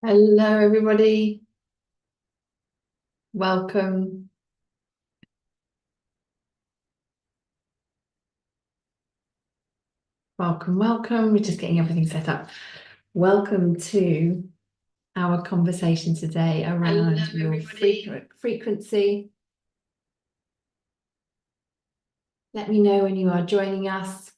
Hello, everybody. Welcome. Welcome, welcome. We're just getting everything set up. Welcome to our conversation today around your frequency. Let me know when you are joining us.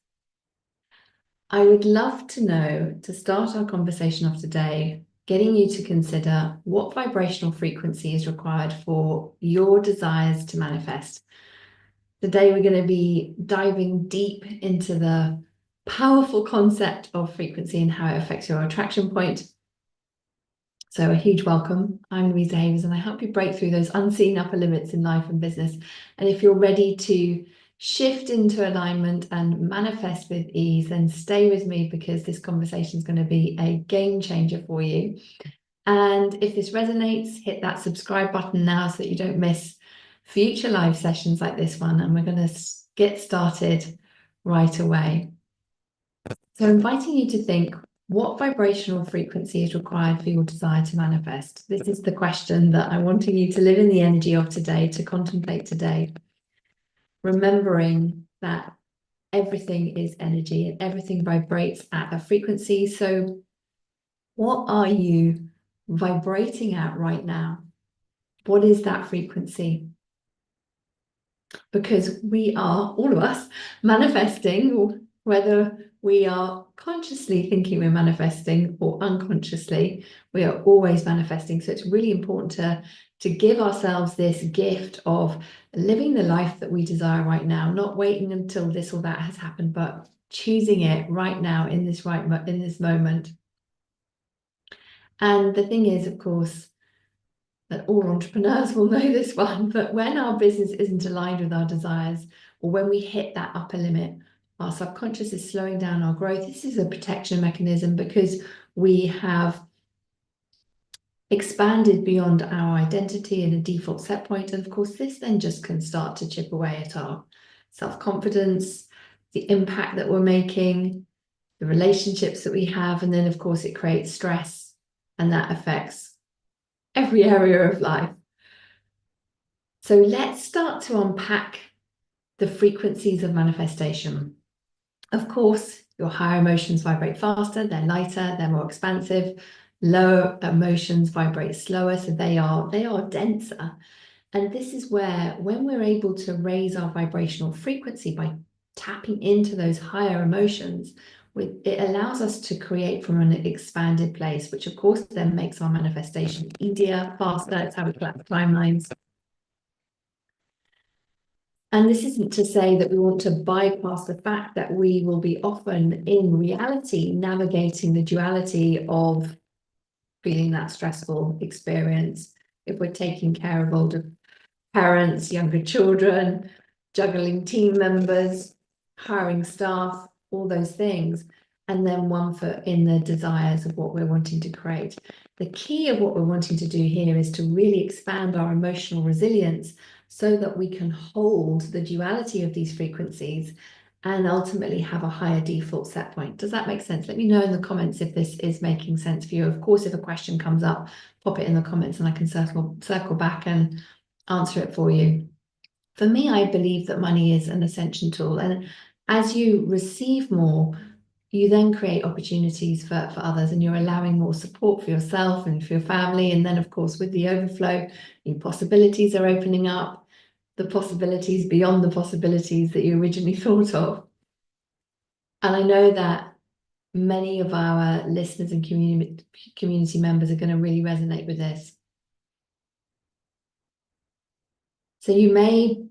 I would love to know, to start our conversation off today, getting you to consider what vibrational frequency is required for your desires to manifest. Today, we're going to be diving deep into the powerful concept of frequency and how it affects your attraction point. So a huge welcome. I'm Louisa Havers, and I help you break through those unseen upper limits in life and business. And if you're ready to shift into alignment and manifest with ease, then stay with me, because this conversation is going to be a game changer for you. And if this resonates, hit that subscribe button now so that you don't miss future live sessions like this one. And we're going to get started right away. So inviting you to think, what vibrational frequency is required for your desire to manifest? This is the question that I'm wanting you to live in the energy of today, to contemplate today. Remembering that everything is energy and everything vibrates at a frequency. So what are you vibrating at right now? What is that frequency? Because we are, all of us, manifesting, whether we are consciously thinking we're manifesting or unconsciously, we are always manifesting. So it's really important to give ourselves this gift of living the life that we desire right now, not waiting until this or that has happened, but choosing it right now in this moment. And the thing is, of course, that all entrepreneurs will know this one, but when our business isn't aligned with our desires, or when we hit that upper limit, our subconscious is slowing down our growth. This is a protection mechanism because we have expanded beyond our identity in a default set point. And of course, this then just can start to chip away at our self-confidence, the impact that we're making, the relationships that we have. And then, of course, it creates stress, and that affects every area of life. So let's start to unpack the frequencies of manifestation. Of course, your higher emotions vibrate faster, they're lighter, they're more expansive. Lower emotions vibrate slower, so they are denser. And this is where, when we're able to raise our vibrational frequency by tapping into those higher emotions, it allows us to create from an expanded place, which of course then makes our manifestation easier, faster. It's how we collapse timelines. And this isn't to say that we want to bypass the fact that we will be often in reality navigating the duality of feeling that stressful experience. If we're taking care of older parents, younger children, juggling team members, hiring staff, all those things, and then one foot in the desires of what we're wanting to create. The key of what we're wanting to do here is to really expand our emotional resilience so that we can hold the duality of these frequencies and ultimately have a higher default set point. Does that make sense? Let me know in the comments if this is making sense for you. Of course, if a question comes up, pop it in the comments and I can circle back and answer it for you. For me, I believe that money is an ascension tool. And as you receive more, you then create opportunities for others, and you're allowing more support for yourself and for your family. And then, of course, with the overflow, new possibilities are opening up, the possibilities beyond the possibilities that you originally thought of. And I know that many of our listeners and community members are going to really resonate with this. So you may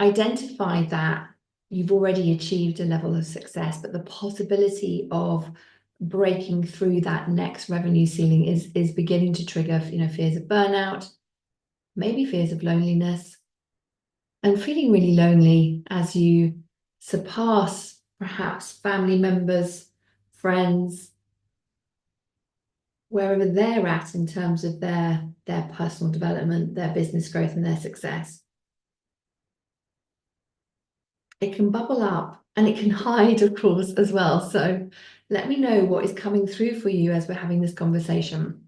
identify that you've already achieved a level of success, but the possibility of breaking through that next revenue ceiling is beginning to trigger, fears of burnout, maybe fears of loneliness, and feeling really lonely as you surpass perhaps family members, friends, wherever they're at in terms of their personal development, their business growth, and their success. It can bubble up and it can hide, of course, as well. So let me know what is coming through for you as we're having this conversation.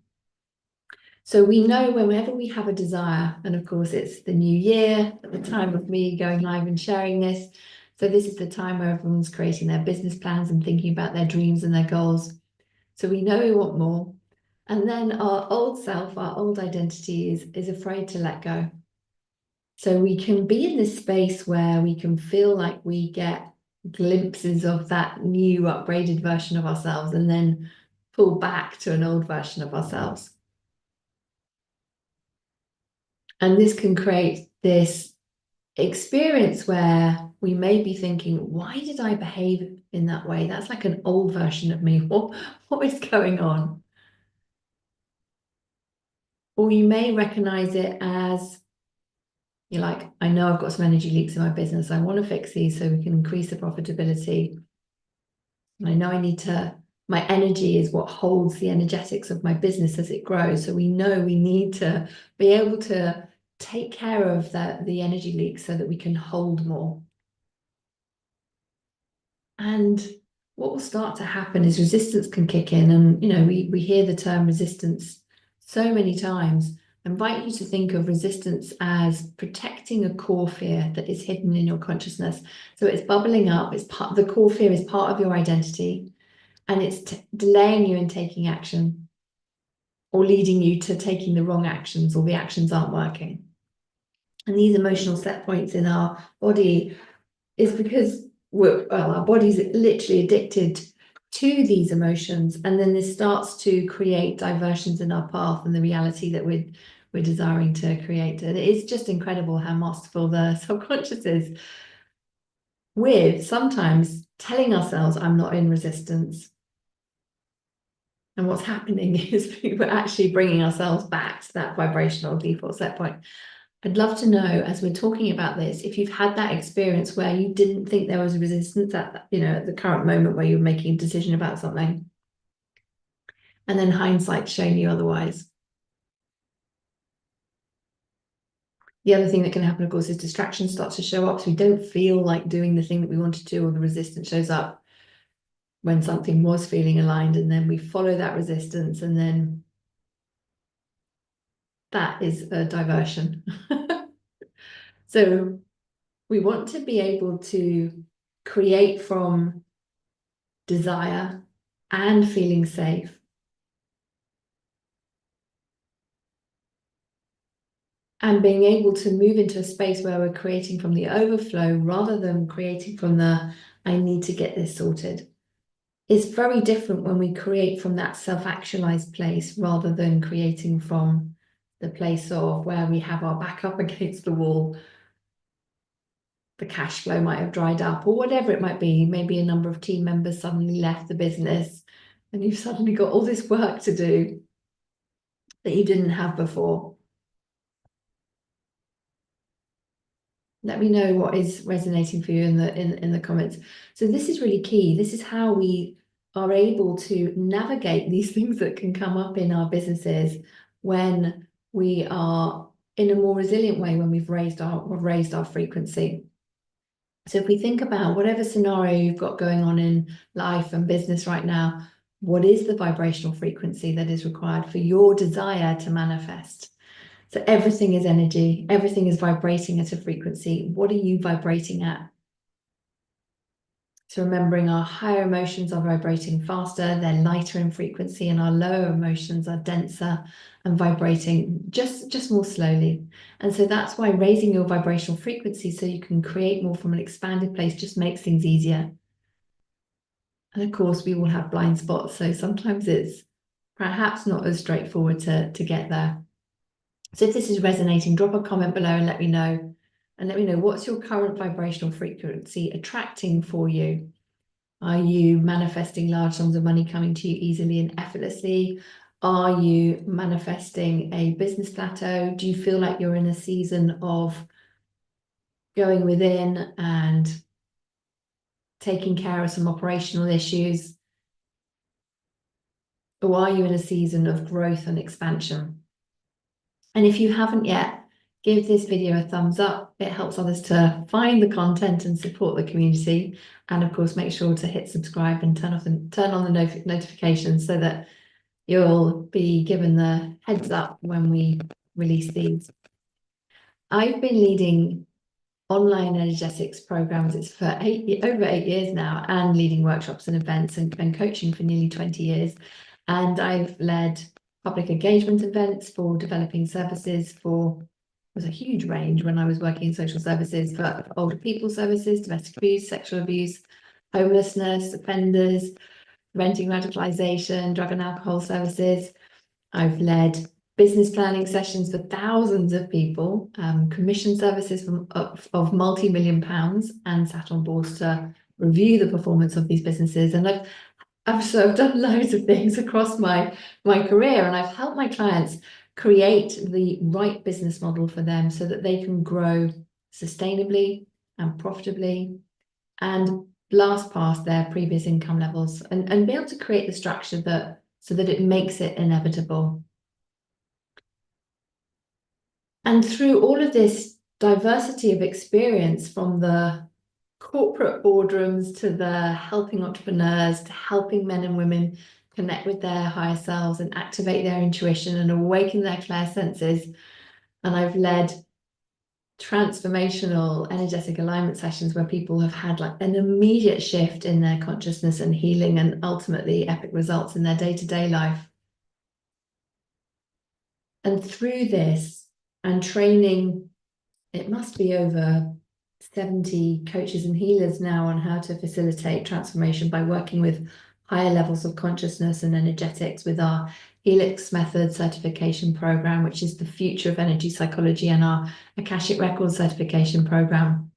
So we know whenever we have a desire, and of course it's the new year, at the time of me going live and sharing this. So this is the time where everyone's creating their business plans and thinking about their dreams and their goals. So we know we want more. And then our old self, our old identity is afraid to let go. So we can be in this space where we can feel like we get glimpses of that new upgraded version of ourselves and then pull back to an old version of ourselves. And this can create this experience where we may be thinking, why did I behave in that way? That's like an old version of me. What is going on? Or you may recognize it as, you're like, I know I've got some energy leaks in my business. I want to fix these so we can increase the profitability. And I know I need to, my energy is what holds the energetics of my business as it grows. So we know we need to be able to take care of the energy leaks so that we can hold more. And what will start to happen is resistance can kick in. And, we hear the term resistance so many times. I invite you to think of resistance as protecting a core fear that is hidden in your consciousness. So it's bubbling up. The core fear is part of your identity, and it's delaying you in taking action or leading you to taking the wrong actions, or the actions aren't working. And these emotional set points in our body is because our body's literally addicted to these emotions, and then this starts to create diversions in our path and the reality that we're desiring to create. And it is just incredible how masterful the subconscious is with sometimes telling ourselves, I'm not in resistance. And what's happening is we're actually bringing ourselves back to that vibrational default set point. I'd love to know, as we're talking about this, if you've had that experience where you didn't think there was a resistance at the current moment where you're making a decision about something, and then hindsight's shown you otherwise. The other thing that can happen, of course, is distraction starts to show up. So we don't feel like doing the thing that we wanted to, or the resistance shows up when something was feeling aligned, and then we follow that resistance, and then that is a diversion. So we want to be able to create from desire and feeling safe, and being able to move into a space where we're creating from the overflow rather than creating from the I need to get this sorted. It's very different when we create from that self-actualized place rather than creating from the place of where we have our back up against the wall. The cash flow might have dried up, or whatever it might be. Maybe a number of team members suddenly left the business and you've suddenly got all this work to do that you didn't have before. Let me know what is resonating for you in the comments. So this is really key. This is how we are able to navigate these things that can come up in our businesses when we are in a more resilient way, when we've raised our frequency. So if we think about whatever scenario you've got going on in life and business right now, what is the vibrational frequency that is required for your desire to manifest? So everything is energy, everything is vibrating at a frequency. What are you vibrating at? So remembering our higher emotions are vibrating faster, they're lighter in frequency, and our lower emotions are denser and vibrating just more slowly. And so that's why raising your vibrational frequency so you can create more from an expanded place just makes things easier. And of course, we all have blind spots, so sometimes it's perhaps not as straightforward to get there. So if this is resonating, drop a comment below and let me know. And let me know, what's your current vibrational frequency attracting for you? Are you manifesting large sums of money coming to you easily and effortlessly? Are you manifesting a business plateau? Do you feel like you're in a season of going within and taking care of some operational issues? Or are you in a season of growth and expansion? And if you haven't yet, give this video a thumbs up. It helps others to find the content and support the community. And of course, make sure to hit subscribe and turn on the notifications so that You'll be given the heads up when we release these. I've been leading online energetics programs. It's for over 8 years now, and leading workshops and events and coaching for nearly 20 years. And I've led public engagement events for developing services for, it was a huge range when I was working in social services, for older people services, domestic abuse, sexual abuse, homelessness, offenders, preventing radicalization, drug and alcohol services. I've led business planning sessions for thousands of people, commission services of multi-million pounds, and sat on boards to review the performance of these businesses. And I've done loads of things across my career, and I've helped my clients create the right business model for them so that they can grow sustainably and profitably and blast past their previous income levels, and be able to create the structure that so that it makes it inevitable. And through all of this diversity of experience, from the corporate boardrooms to the helping entrepreneurs, to helping men and women connect with their higher selves and activate their intuition and awaken their clair senses, and I've led transformational energetic alignment sessions where people have had like an immediate shift in their consciousness and healing, and ultimately epic results in their day-to-day life. And through this and training, it must be over 70 coaches and healers now on how to facilitate transformation by working with higher levels of consciousness and energetics with our Helix Method certification program, which is the future of energy psychology, and our Akashic Records certification program.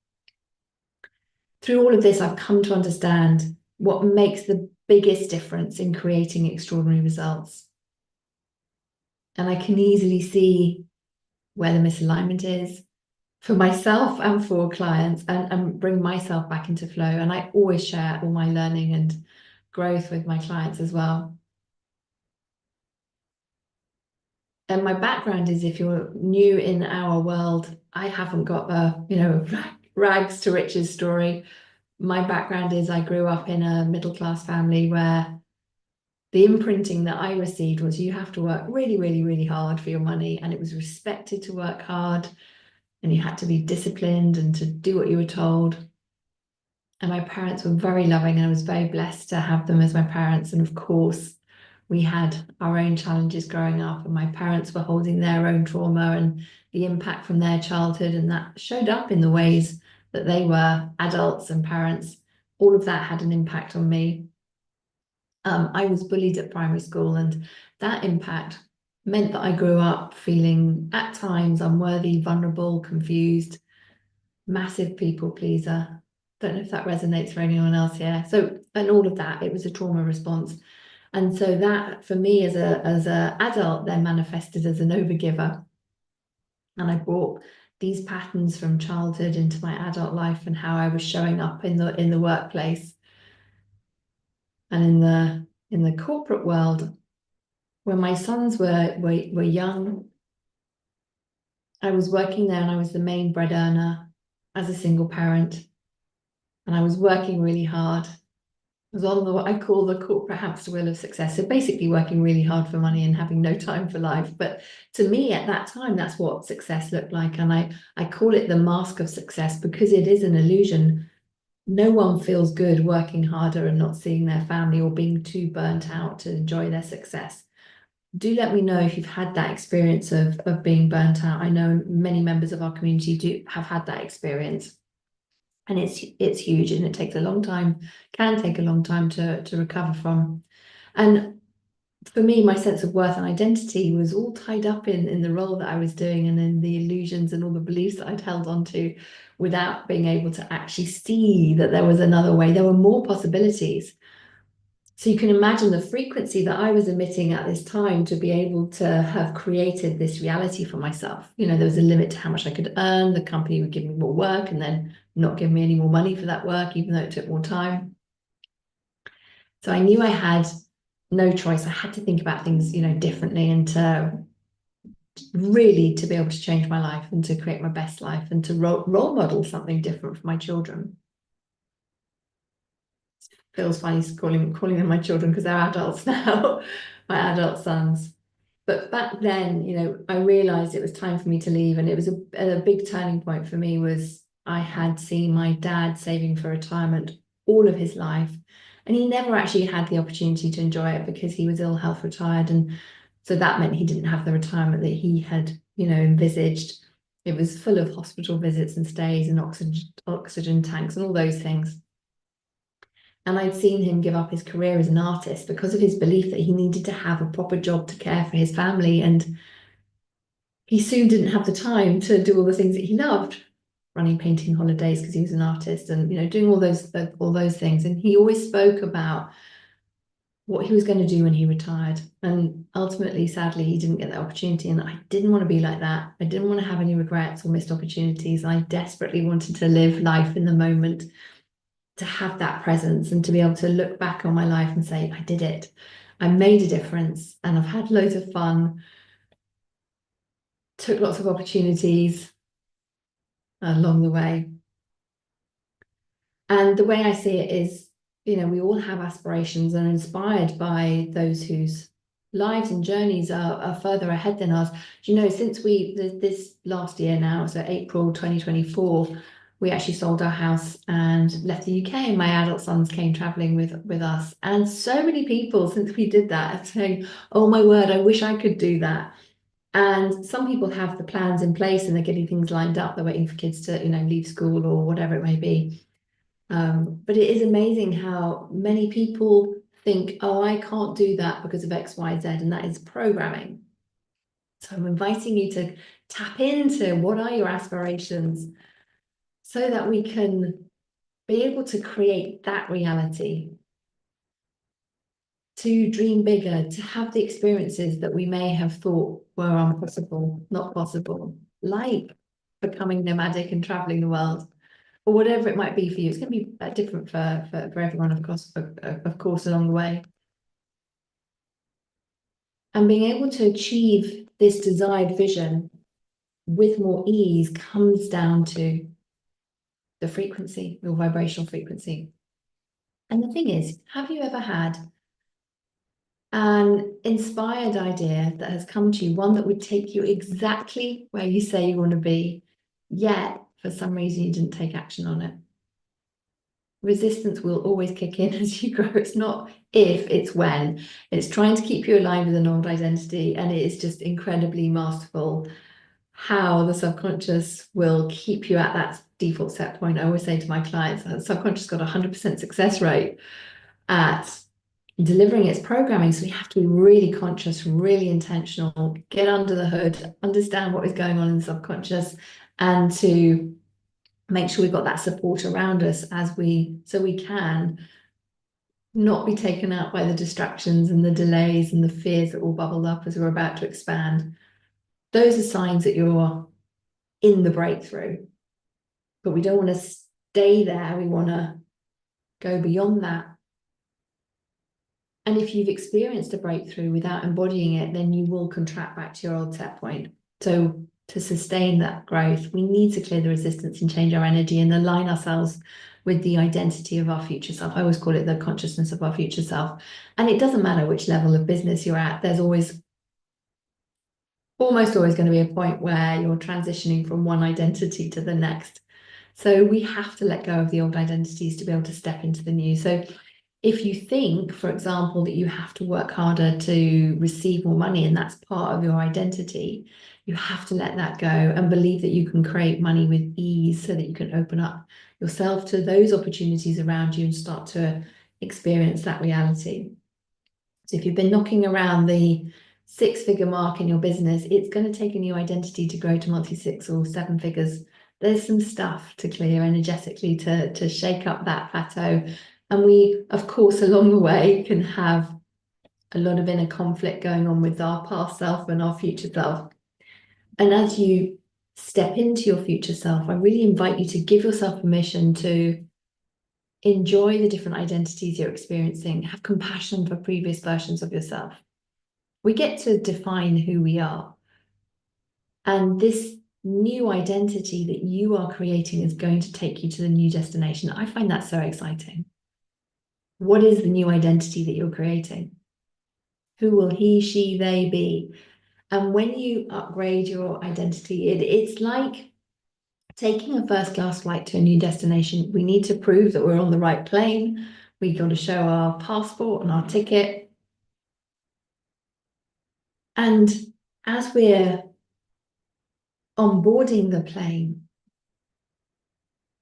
Through all of this, I've come to understand what makes the biggest difference in creating extraordinary results. And I can easily see where the misalignment is for myself and for clients, and bring myself back into flow. And I always share all my learning and growth with my clients as well. And my background is, if you're new in our world, I haven't got a rags to riches story. My background is, I grew up in a middle-class family where the imprinting that I received was, you have to work really, really, really hard for your money, and it was respected to work hard, and you had to be disciplined and to do what you were told. And my parents were very loving, and I was very blessed to have them as my parents. And of course, we had our own challenges growing up, and my parents were holding their own trauma and the impact from their childhood, and that showed up in the ways that they were adults and parents. All of that had an impact on me. I was bullied at primary school, and that impact meant that I grew up feeling at times unworthy, vulnerable, confused, massive people pleaser. Don't know if that resonates for anyone else here. So, and all of that, it was a trauma response. And so that, for me as a adult, then manifested as an overgiver. And I brought these patterns from childhood into my adult life, and how I was showing up in the workplace and in the corporate world. When my sons were young, I was working there, and I was the main bread earner as a single parent, and I was working really hard. I was on what I call the corporate hamster wheel of success. So basically working really hard for money and having no time for life. But to me at that time, that's what success looked like. And I call it the mask of success, because it is an illusion. No one feels good working harder and not seeing their family, or being too burnt out to enjoy their success. Do let me know if you've had that experience of being burnt out. I know many members of our community have had that experience. And it's huge, and it takes a long time, can take a long time to recover from. And for me, my sense of worth and identity was all tied up in the role that I was doing, and in the illusions and all the beliefs that I'd held on to, without being able to actually see that there was another way. There were more possibilities. So you can imagine the frequency that I was emitting at this time to be able to have created this reality for myself. There was a limit to how much I could earn. The company would give me more work and then not give me any more money for that work, even though it took more time. So I knew I had no choice. I had to think about things, differently, and to really to be able to change my life and to create my best life, and to role model something different for my children. Feels funny calling them my children, because they're adults now. my adult sons. But back then, you know, I realized it was time for me to leave. And it was a big turning point for me was I had seen my dad saving for retirement all of his life. And he never actually had the opportunity to enjoy it because he was ill health retired. And so that meant he didn't have the retirement that he had, you know, envisaged. It was full of hospital visits and stays and oxygen tanks and all those things. And I'd seen him give up his career as an artist because of his belief that he needed to have a proper job to care for his family. And he soon didn't have the time to do all the things that he loved, running painting holidays because he was an artist and, you know, doing all those things. And he always spoke about what he was going to do when he retired. And ultimately, sadly, he didn't get that opportunity. And I didn't want to be like that. I didn't want to have any regrets or missed opportunities. I desperately wanted to live life in the moment, to have that presence and to be able to look back on my life and say, I did it. I made a difference and I've had loads of fun, took lots of opportunities along the way. And the way I see it is, you know, we all have aspirations and are inspired by those whose lives and journeys are further ahead than ours. Do you know, since this last year now, so April 2024, we actually sold our house and left the UK, and my adult sons came traveling with us. And so many people since we did that are saying, oh my word, I wish I could do that. And some people have the plans in place and they're getting things lined up. They're waiting for kids to, you know, leave school or whatever it may be. But it is amazing how many people think, oh, I can't do that because of X, Y, Z, and that is programming. So I'm inviting you to tap into what are your aspirations so that we can be able to create that reality, to dream bigger, to have the experiences that we may have thought were impossible, not possible, like becoming nomadic and traveling the world, or whatever it might be for you. It's going to be different for everyone, of course, along the way. And being able to achieve this desired vision with more ease comes down to the frequency, your vibrational frequency. And the thing is, have you ever had an inspired idea that has come to you, one that would take you exactly where you say you want to be, yet for some reason you didn't take action on it? Resistance will always kick in as you grow. It's not if, it's when. It's trying to keep you aligned with an old identity, and it is just incredibly masterful how the subconscious will keep you at that default set point. I always say to my clients that the subconscious got 100% success rate at delivering its programming. So we have to be really conscious, really intentional, get under the hood, understand what is going on in the subconscious, and to make sure we've got that support around us so we can not be taken out by the distractions and the delays and the fears that will bubble up as we're about to expand. Those are signs that you're in the breakthrough, but we don't want to stay there. We want to go beyond that. And if you've experienced a breakthrough without embodying it, then you will contract back to your old set point. So to sustain that growth, we need to clear the resistance and change our energy and align ourselves with the identity of our future self. I always call it the consciousness of our future self. And it doesn't matter which level of business you're at, there's almost always going to be a point where you're transitioning from one identity to the next. So we have to let go of the old identities to be able to step into the new. So if you think, for example, that you have to work harder to receive more money and that's part of your identity, you have to let that go and believe that you can create money with ease so that you can open up yourself to those opportunities around you and start to experience that reality. So if you've been knocking around the 6-figure mark in your business, it's going to take a new identity to grow to monthly 6 or 7 figures. There's some stuff to clear energetically to shake up that plateau. And we, of course, along the way can have a lot of inner conflict going on with our past self and our future self. And as you step into your future self, I really invite you to give yourself permission to enjoy the different identities you're experiencing, have compassion for previous versions of yourself. We get to define who we are. And this new identity that you are creating is going to take you to the new destination. I find that so exciting. What is the new identity that you're creating? Who will he, she, they be? And when you upgrade your identity, it's like taking a first class flight to a new destination. We need to prove that we're on the right plane. We got to show our passport and our ticket. And as we're onboarding the plane,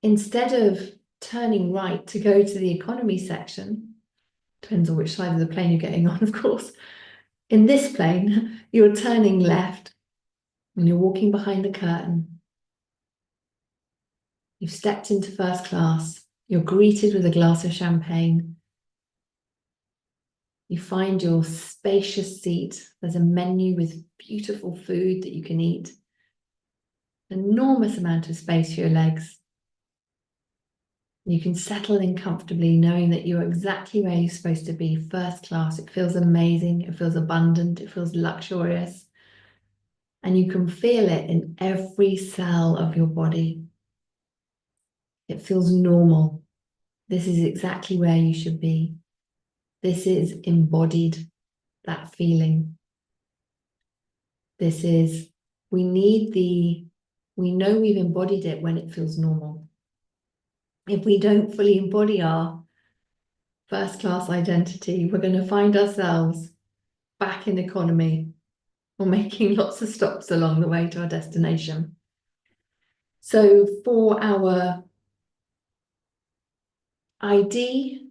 instead of turning right to go to the economy section, depends on which side of the plane you're getting on, of course. In this plane, you're turning left and you're walking behind the curtain. You've stepped into first class. You're greeted with a glass of champagne. You find your spacious seat. There's a menu with beautiful food that you can eat. An enormous amount of space for your legs. You can settle in comfortably knowing that you're exactly where you're supposed to be, first class. It feels amazing. It feels abundant. It feels luxurious. And you can feel it in every cell of your body. It feels normal. This is exactly where you should be. This is embodied, that feeling. This is, we know we've embodied it when it feels normal. If we don't fully embody our first class identity, we're going to find ourselves back in economy or making lots of stops along the way to our destination. So for our ID,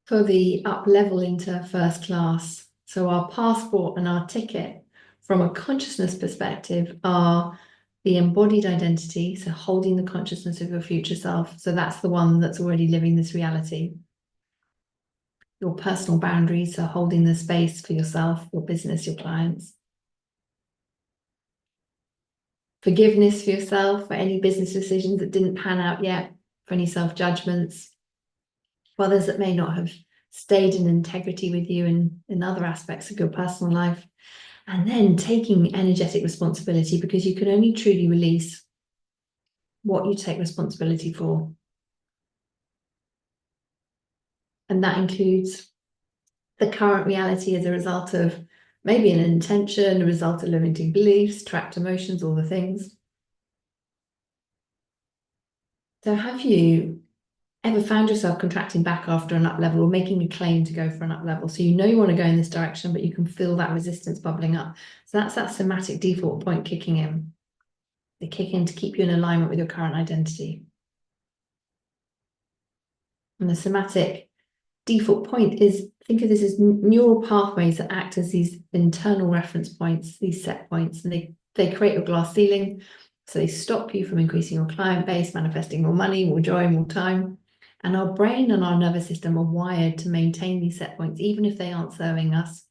for the up level into first class, so our passport and our ticket from a consciousness perspective are the embodied identity, so holding the consciousness of your future self. So that's the one that's already living this reality. Your personal boundaries, so holding the space for yourself, your business, your clients. Forgiveness for yourself for any business decisions that didn't pan out yet, for any self-judgments, for others that may not have stayed in integrity with you in other aspects of your personal life. And then taking energetic responsibility, because you can only truly release what you take responsibility for. And that includes the current reality as a result of maybe an intention, a result of limiting beliefs, trapped emotions, all the things. So have you ever found yourself contracting back after an up level or making a claim to go for an up level? So you know you want to go in this direction, but you can feel that resistance bubbling up. So that's that somatic default point kicking in. They kick in to keep you in alignment with your current identity. And the somatic default point is, think of this as neural pathways that act as these internal reference points, these set points, and they create a glass ceiling. So they stop you from increasing your client base, manifesting more money, more joy, more time. And our brain and our nervous system are wired to maintain these set points, even if they aren't serving us.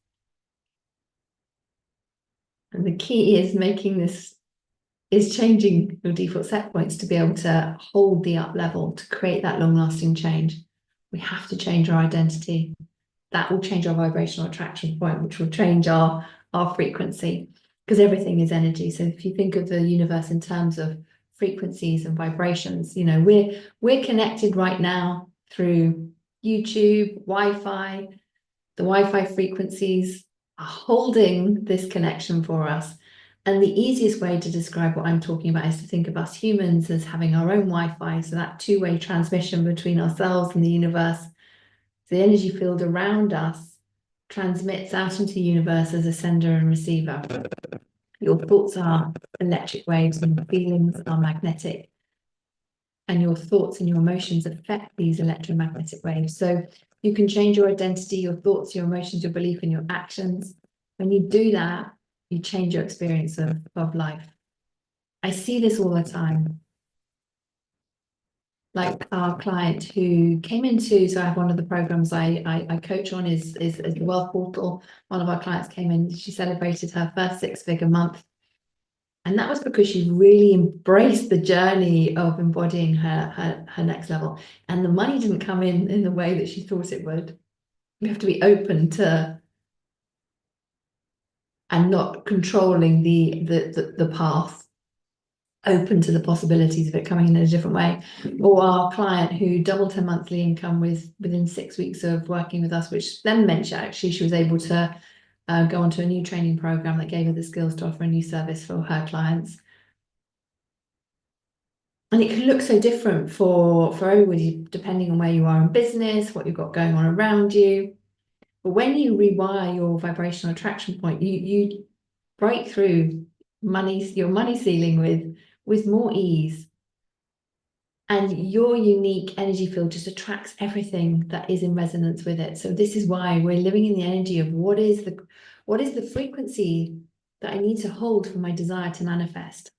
And the key is changing your default set points to be able to hold the up level, to create that long-lasting change. We have to change our identity. That will change our vibrational attraction point, which will change our frequency, because everything is energy. So if you think of the universe in terms of frequencies and vibrations, you know, we're connected right now through YouTube, Wi-Fi. The Wi-Fi frequencies are holding this connection for us. And the easiest way to describe what I'm talking about is to think of us humans as having our own Wi-Fi, so that two-way transmission between ourselves and the universe. The energy field around us transmits out into the universe as a sender and receiver. Your thoughts are electric waves and your feelings are magnetic. And your thoughts and your emotions affect these electromagnetic waves. So you can change your identity, your thoughts, your emotions, your belief, and your actions. When you do that, you change your experience of life. I see this all the time. Like our client who came into, so I have one of the programs I coach on is the Wealth Portal. One of our clients came in, she celebrated her first six-figure month. And that was because she really embraced the journey of embodying her next level. And the money didn't come in the way that she thought it would. We have to be open to and not controlling the path. open to the possibilities of it coming in a different way. Or our client who doubled her monthly income within 6 weeks of working with us, which then meant she was able to go on to a new training program that gave her the skills to offer a new service for her clients. And it can look so different for everybody, depending on where you are in business, what you've got going on around you. But when you rewire your vibrational attraction point, you break through your money ceiling with more ease. And your unique energy field just attracts everything that is in resonance with it. So this is why we're living in the energy of what is the frequency that I need to hold for my desire to manifest.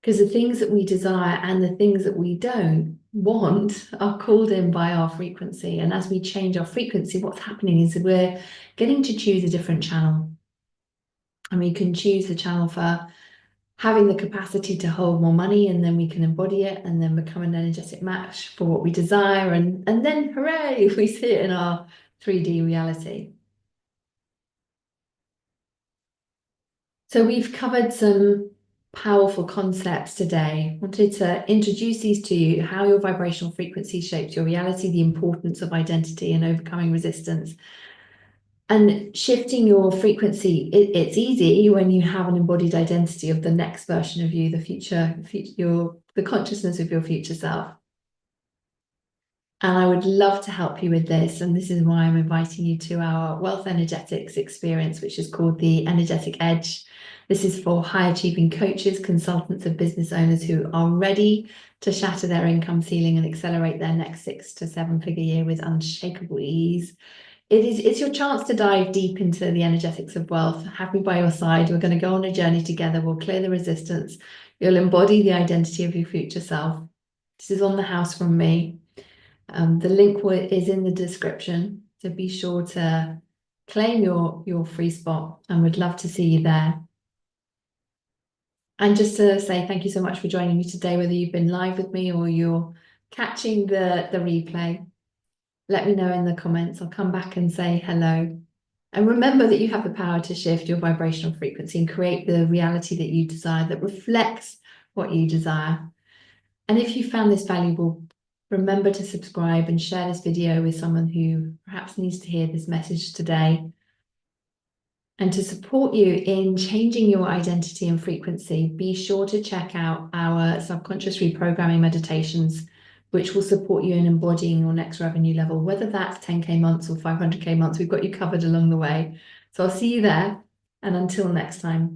Because the things that we desire and the things that we don't want are called in by our frequency. And as we change our frequency, what's happening is we're getting to choose a different channel. And we can choose the channel for having the capacity to hold more money, and then we can embody it and then become an energetic match for what we desire. And then hooray, we see it in our 3D reality. So we've covered some powerful concepts today. Wanted to introduce these to you, how your vibrational frequency shapes your reality, the importance of identity and overcoming resistance. And shifting your frequency, it's easy when you have an embodied identity of the next version of you, the consciousness of your future self. And I would love to help you with this. And this is why I'm inviting you to our Wealth Energetics experience, which is called the Energetic Edge. This is for high achieving coaches, consultants, and business owners who are ready to shatter their income ceiling and accelerate their next 6 to 7 figure year with unshakable ease. It's your chance to dive deep into the energetics of wealth. Have me by your side. We're going to go on a journey together. We'll clear the resistance. You'll embody the identity of your future self. This is on the house from me. The link is in the description, so be sure to claim your free spot, and we'd love to see you there. And just to say thank you so much for joining me today, whether you've been live with me or you're catching the replay. Let me know in the comments. I'll come back and say hello. And remember that you have the power to shift your vibrational frequency and create the reality that you desire, that reflects what you desire. And if you found this valuable, remember to subscribe and share this video with someone who perhaps needs to hear this message today. And to support you in changing your identity and frequency, be sure to check out our subconscious reprogramming meditations, which will support you in embodying your next revenue level, whether that's 10K months or 500K months. We've got you covered along the way. So I'll see you there. And until next time.